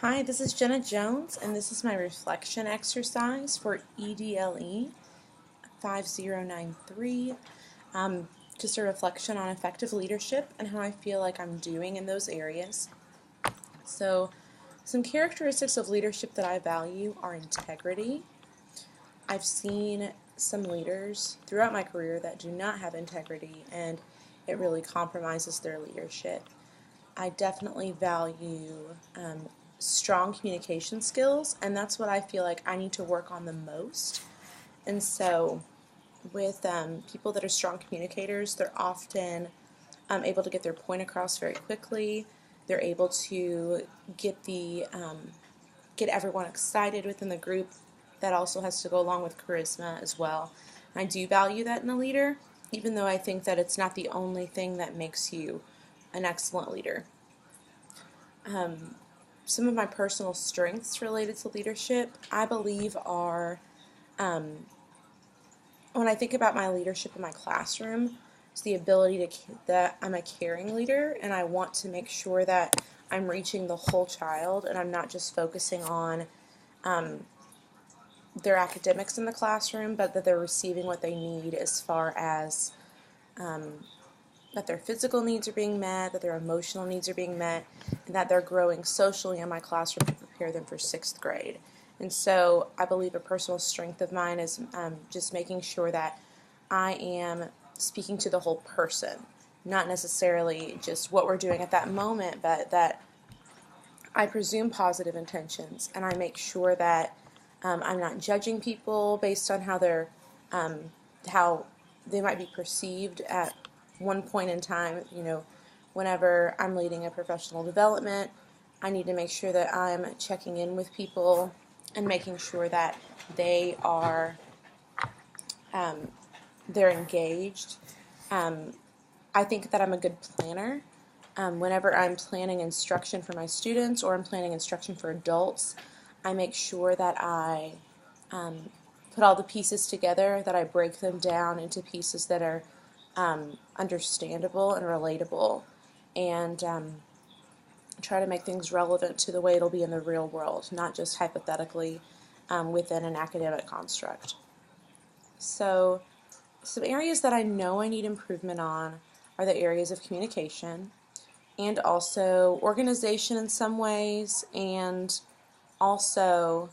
Hi, this is Jenna Jones, and this is my reflection exercise for EDLE 5093. Just a reflection on effective leadership and how I feel like I'm doing in those areas. So, some characteristics of leadership that I value are integrity. I've seen some leaders throughout my career that do not have integrity, and it really compromises their leadership. I definitely value strong communication skills, and that's what I feel like I need to work on the most. And so, with people that are strong communicators, they're often able to get their point across very quickly. They're able to get everyone excited within the group. That also has to go along with charisma as well. I do value that in a leader, even though I think that it's not the only thing that makes you an excellent leader. Some of my personal strengths related to leadership, I believe, are when I think about my leadership in my classroom, it's the ability that I'm a caring leader, and I want to make sure that I'm reaching the whole child, and I'm not just focusing on their academics in the classroom, but that they're receiving what they need as far as that their physical needs are being met, that their emotional needs are being met, and that they're growing socially in my classroom to prepare them for 6th grade. And so I believe a personal strength of mine is just making sure that I am speaking to the whole person, not necessarily just what we're doing at that moment, but that I presume positive intentions, and I make sure that I'm not judging people based on how they might be perceived at one point in time. Whenever I'm leading a professional development, I need to make sure that I'm checking in with people and making sure that they are they're engaged. I think that I'm a good planner. Whenever I'm planning instruction for my students or I'm planning instruction for adults, I make sure that I put all the pieces together, that I break them down into pieces that are understandable and relatable, and try to make things relevant to the way it'll be in the real world, not just hypothetically within an academic construct. So, some areas that I know I need improvement on are the areas of communication and also organization in some ways, and also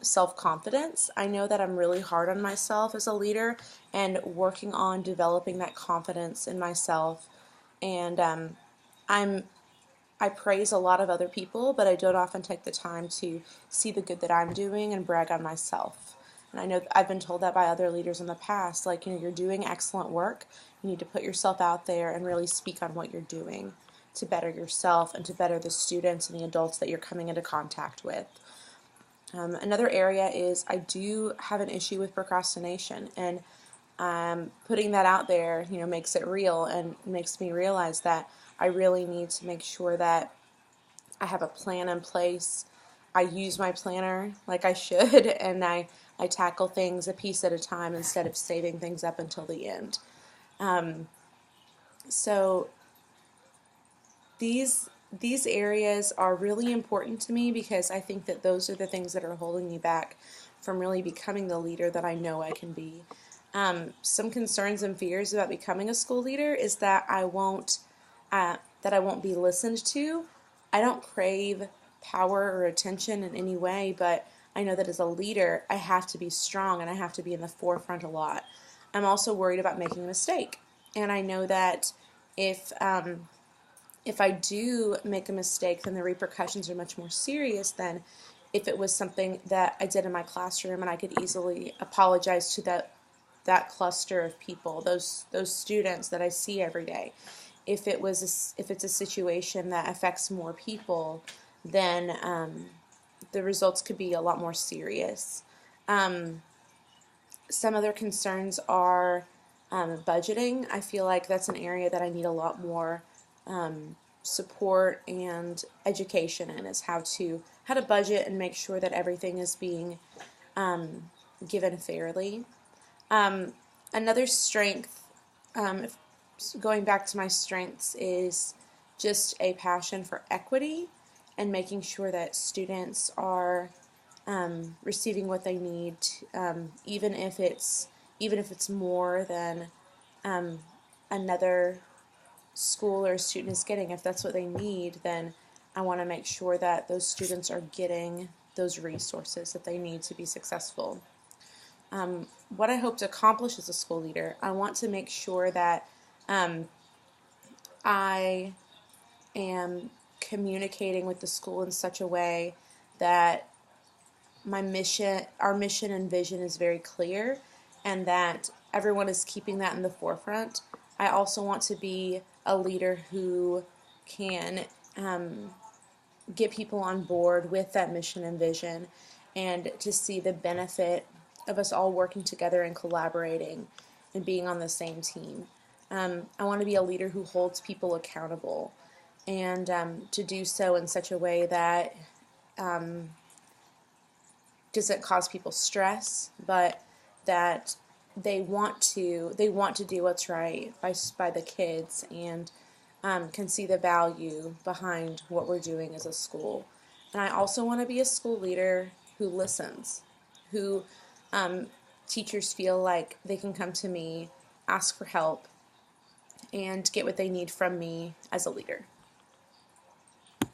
self-confidence. I know that I'm really hard on myself as a leader and working on developing that confidence in myself. And I'm I praise a lot of other people, but I don't often take the time to see the good that I'm doing and brag on myself. And I know I've been told that by other leaders in the past, like, you're doing excellent work. You need to put yourself out there and really speak on what you're doing to better yourself and to better the students and the adults that you're coming into contact with. Another area is I do have an issue with procrastination, and putting that out there, makes it real and makes me realize that I really need to make sure that I have a plan in place. I use my planner like I should, and I tackle things a piece at a time instead of saving things up until the end. So these areas are really important to me because I think that those are the things that are holding me back from really becoming the leader that I know I can be. Some concerns and fears about becoming a school leader is that I won't be listened to. I don't crave power or attention in any way, but I know that as a leader, I have to be strong and I have to be in the forefront a lot. I'm also worried about making a mistake, and I know that if I do make a mistake, then the repercussions are much more serious than if it was something that I did in my classroom and I could easily apologize to that cluster of people, those students that I see every day. If it's a situation that affects more people, then the results could be a lot more serious. Some other concerns are budgeting. I feel like that's an area that I need a lot more support and education in, is how to budget and make sure that everything is being given fairly. Another strength, going back to my strengths, is just a passion for equity and making sure that students are receiving what they need, even if it's more than another school or student is getting. If that's what they need, then I want to make sure that those students are getting those resources that they need to be successful. What I hope to accomplish as a school leader, I want to make sure that I am communicating with the school in such a way that our mission and vision is very clear, and that everyone is keeping that in the forefront. I also want to be a leader who can get people on board with that mission and vision, and to see the benefit of us all working together and collaborating and being on the same team. I want to be a leader who holds people accountable, and to do so in such a way that doesn't cause people stress, but that they want to do what's right by the kids, and can see the value behind what we're doing as a school. And I also want to be a school leader who listens, who teachers feel like they can come to me, ask for help, and get what they need from me as a leader.